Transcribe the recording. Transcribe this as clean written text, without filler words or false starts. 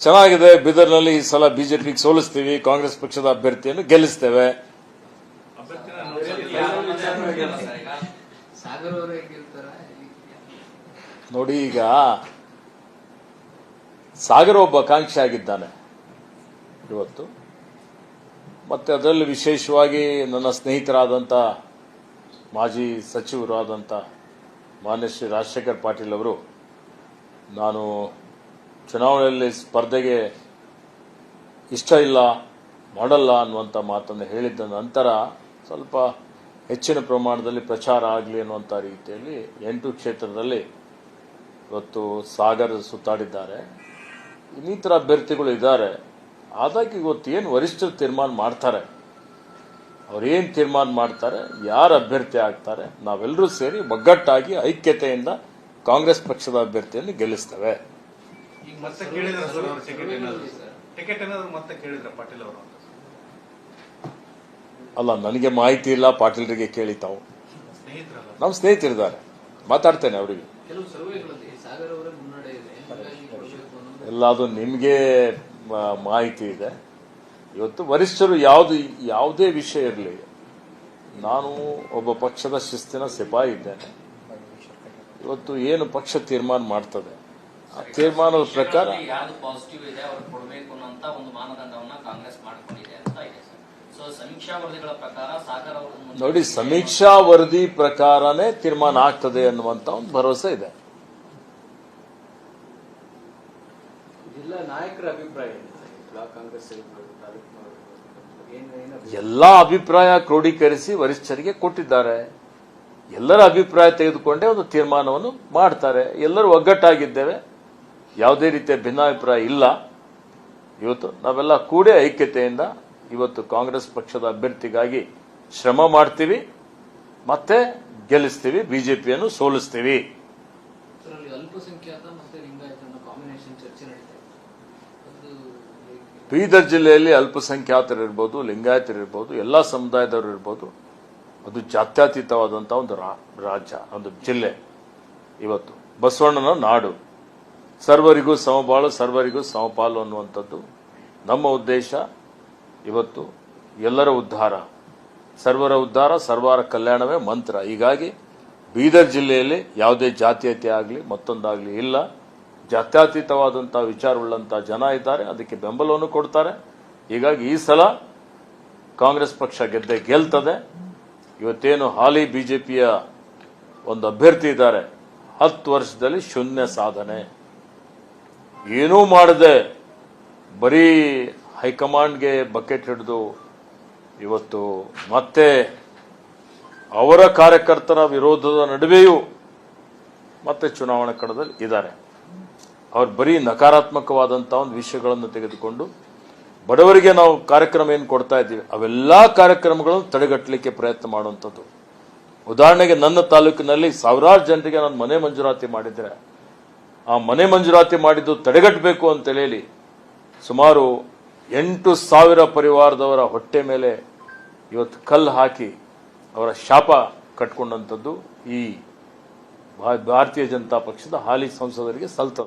ಚೆನ್ನಾಗಿದೆ. ಬೀದರ್ನಲ್ಲಿ ಈ ಸಲ ಬಿಜೆಪಿಗೆ ಸೋಲಿಸ್ತೀವಿ, ಕಾಂಗ್ರೆಸ್ ಪಕ್ಷದ ಅಭ್ಯರ್ಥಿಯನ್ನು ಗೆಲ್ಲಿಸ್ತೇವೆ. ನೋಡಿ, ಈಗ ಸಾಗರ ಒಬ್ಬ ಆಕಾಂಕ್ಷಿ ಆಗಿದ್ದಾನೆ ಇವತ್ತು. ಮತ್ತೆ ಅದರಲ್ಲಿ ವಿಶೇಷವಾಗಿ ನನ್ನ ಸ್ನೇಹಿತರಾದಂಥ ಮಾಜಿ ಸಚಿವರಾದಂಥ ಮಾನ್ಯ ಶ್ರೀ ರಾಜಶೇಖರ್ ಪಾಟೀಲ್ ಅವರು ನಾನು ಚುನಾವಣೆಯಲ್ಲಿ ಸ್ಪರ್ಧೆಗೆ ಇಷ್ಟ ಇಲ್ಲ, ಮಾಡಲ್ಲ ಅನ್ನುವಂಥ ಮಾತನ್ನು ಹೇಳಿದ್ದ ನಂತರ ಸ್ವಲ್ಪ ಹೆಚ್ಚಿನ ಪ್ರಮಾಣದಲ್ಲಿ ಪ್ರಚಾರ ಆಗಲಿ ಅನ್ನುವಂಥ ರೀತಿಯಲ್ಲಿ 8 ಕ್ಷೇತ್ರದಲ್ಲಿ ಇವತ್ತು ಸಾಗರ ಸುತ್ತಾಡಿದ್ದಾರೆ. ಇನ್ನಿತರ ಅಭ್ಯರ್ಥಿಗಳು ಇದ್ದಾರೆ. ಆದಾಗ ಇವತ್ತು ಏನು ವರಿಷ್ಠರು ತೀರ್ಮಾನ ಮಾಡ್ತಾರೆ, ಅವ್ರೇನು ತೀರ್ಮಾನ ಮಾಡ್ತಾರೆ, ಯಾರು ಅಭ್ಯರ್ಥಿ ಆಗ್ತಾರೆ, ನಾವೆಲ್ಲರೂ ಸೇರಿ ಒಗ್ಗಟ್ಟಾಗಿ ಐಕ್ಯತೆಯಿಂದ ಕಾಂಗ್ರೆಸ್ ಪಕ್ಷದ ಅಭ್ಯರ್ಥಿಯನ್ನು ಗೆಲ್ಲಿಸ್ತೇವೆ. ಅಲ್ಲ, ನನಗೆ ಮಾಹಿತಿ ಇಲ್ಲ, ಪಾಟೀಲ್ರಿಗೆ ಕೇಳಿ ತಾವು. ನಮ್ಮ ಸ್ನೇಹಿತರಿದ್ದಾರೆ, ಮಾತಾಡ್ತೇನೆ ಅವರಿಗೆ. ಎಲ್ಲ ಅದು ನಿಮಗೆ ಮಾಹಿತಿ ಇದೆ. ಇವತ್ತು ವರಿಷ್ಠರು ಯಾವುದೇ ವಿಷಯ ಇರಲಿ, ನಾನು ಒಬ್ಬ ಪಕ್ಷದ ಶಿಸ್ತಿನ ಸಿಪಾಯಿ ಇದ್ದೇನೆ. ಇವತ್ತು ಏನು ಪಕ್ಷ ತೀರ್ಮಾನ ಮಾಡ್ತದೆ ಆ ತೀರ್ಮಾನದ ಪ್ರಕಾರ ನೋಡಿ, ಸಮೀಕ್ಷಾ ವರದಿ ಪ್ರಕಾರನೇ ತೀರ್ಮಾನ ಆಗ್ತದೆ ಅನ್ನುವಂತ ಒಂದು ಭರವಸೆ ಇದೆ. ನಾಯಕರ ಅಭಿಪ್ರಾಯ ಕಾಂಗ್ರೆಸ್ ಎಲ್ಲಾ ಅಭಿಪ್ರಾಯ ಕ್ರೋಢೀಕರಿಸಿ ವರಿಷ್ಠರಿಗೆ ಕೊಟ್ಟಿದ್ದಾರೆ. ಎಲ್ಲರ ಅಭಿಪ್ರಾಯ ತೆಗೆದುಕೊಂಡೇ ಒಂದು ತೀರ್ಮಾನವನ್ನು ಮಾಡ್ತಾರೆ. ಎಲ್ಲರೂ ಒಗ್ಗಟ್ಟಾಗಿದ್ದೇವೆ, ಯಾವುದೇ ರೀತಿಯ ಭಿನ್ನಾಭಿಪ್ರಾಯ ಇಲ್ಲ. ಇವತ್ತು ನಾವೆಲ್ಲ ಕೂಡೇ ಐಕ್ಯತೆಯಿಂದ ಇವತ್ತು ಕಾಂಗ್ರೆಸ್ ಪಕ್ಷದ ಅಭ್ಯರ್ಥಿಗಾಗಿ ಶ್ರಮ ಮಾಡ್ತೀವಿ, ಮತ್ತೆ ಗೆಲ್ಲಿಸ್ತೀವಿ, ಬಿಜೆಪಿಯನ್ನು ಸೋಲಿಸ್ತೀವಿ. ಬೀದರ್ ಜಿಲ್ಲೆಯಲ್ಲಿ ಅಲ್ಪಸಂಖ್ಯಾತರಿರ್ಬೋದು, ಲಿಂಗಾಯತರಿರ್ಬೋದು, ಎಲ್ಲಾ ಸಮುದಾಯದವರು ಇರ್ಬೋದು. ಅದು ಜಾತ್ಯತೀತವಾದಂತಹ ಒಂದು ರಾಜ್ಯ, ಒಂದು ಜಿಲ್ಲೆ. ಇವತ್ತು ಬಸವಣ್ಣನ ನಾಡು, ಸರ್ವರಿಗೂ ಸಮಬಾಳು, ಸರ್ವರಿಗೂ ಸಮಪಾಲು ಅನ್ನುವಂಥದ್ದು ನಮ್ಮ ಉದ್ದೇಶ. ಇವತ್ತು ಎಲ್ಲರ ಉದ್ಧಾರ, ಸರ್ವರ ಉದ್ಧಾರ, ಸರ್ವರ ಕಲ್ಯಾಣವೇ ಮಂತ್ರ. ಹೀಗಾಗಿ ಬೀದರ್ ಜಿಲ್ಲೆಯಲ್ಲಿ ಯಾವುದೇ ಜಾತೀಯತೆ ಆಗಲಿ ಮತ್ತೊಂದಾಗಲಿ ಇಲ್ಲ. ಜಾತ್ಯತೀತವಾದಂತಹ ವಿಚಾರವುಳ್ಳಂತಹ ಜನ ಇದ್ದಾರೆ, ಅದಕ್ಕೆ ಬೆಂಬಲವನ್ನು ಕೊಡ್ತಾರೆ. ಹೀಗಾಗಿ ಈ ಸಲ ಕಾಂಗ್ರೆಸ್ ಪಕ್ಷ ಗೆಲ್ತದೆ. ಇವತ್ತೇನು ಹಾಲಿ ಬಿಜೆಪಿಯ ಒಂದು ಅಭ್ಯರ್ಥಿ ಇದ್ದಾರೆ, 10 ವರ್ಷದಲ್ಲಿ ಶೂನ್ಯ ಸಾಧನೆ, ಏನೂ ಮಾಡದೆ ಬರೀ ಹೈಕಮಾಂಡ್ಗೆ ಬಕೆಟ್ ಹಿಡಿದು ಇವತ್ತು ಮತ್ತೆ ಅವರ ಕಾರ್ಯಕರ್ತರ ವಿರೋಧದ ನಡುವೆಯೂ ಮತ್ತೆ ಚುನಾವಣಾ ಕಣದಲ್ಲಿ ಇದ್ದಾರೆ. ಅವ್ರು ಬರೀ ನಕಾರಾತ್ಮಕವಾದಂತಹ ಒಂದು ವಿಷಯಗಳನ್ನು ತೆಗೆದುಕೊಂಡು ಬಡವರಿಗೆ ನಾವು ಕಾರ್ಯಕ್ರಮ ಏನು ಕೊಡ್ತಾ ಇದ್ದೀವಿ ಅವೆಲ್ಲಾ ಕಾರ್ಯಕ್ರಮಗಳನ್ನು ತಡೆಗಟ್ಟಲಿಕ್ಕೆ ಪ್ರಯತ್ನ ಮಾಡುವಂಥದ್ದು. ಉದಾಹರಣೆಗೆ ನನ್ನ ತಾಲೂಕಿನಲ್ಲಿ ಸಾವಿರಾರು ಜನರಿಗೆ ನಾನು ಮನೆ ಮಂಜೂರಾತಿ ಮಾಡಿದ್ರೆ, ಆ ಮನೆ ಮಂಜೂರಾತಿ ಮಾಡಿದ್ದು ತಡೆಗಟ್ಟಬೇಕು ಅಂತ ಹೇಳಿ ಸುಮಾರು 8,000 ಪರಿವಾರದವರ ಹೊಟ್ಟೆ ಮೇಲೆ ಇವತ್ತು ಕಲ್ಲು ಹಾಕಿ ಅವರ ಶಾಪ ಕಟ್ಕೊಂಡಂಥದ್ದು ಈ ಭಾರತೀಯ ಜನತಾ ಪಕ್ಷದ ಹಾಲಿ ಸಂಸದರಿಗೆ ಸಲ್ತದೆ.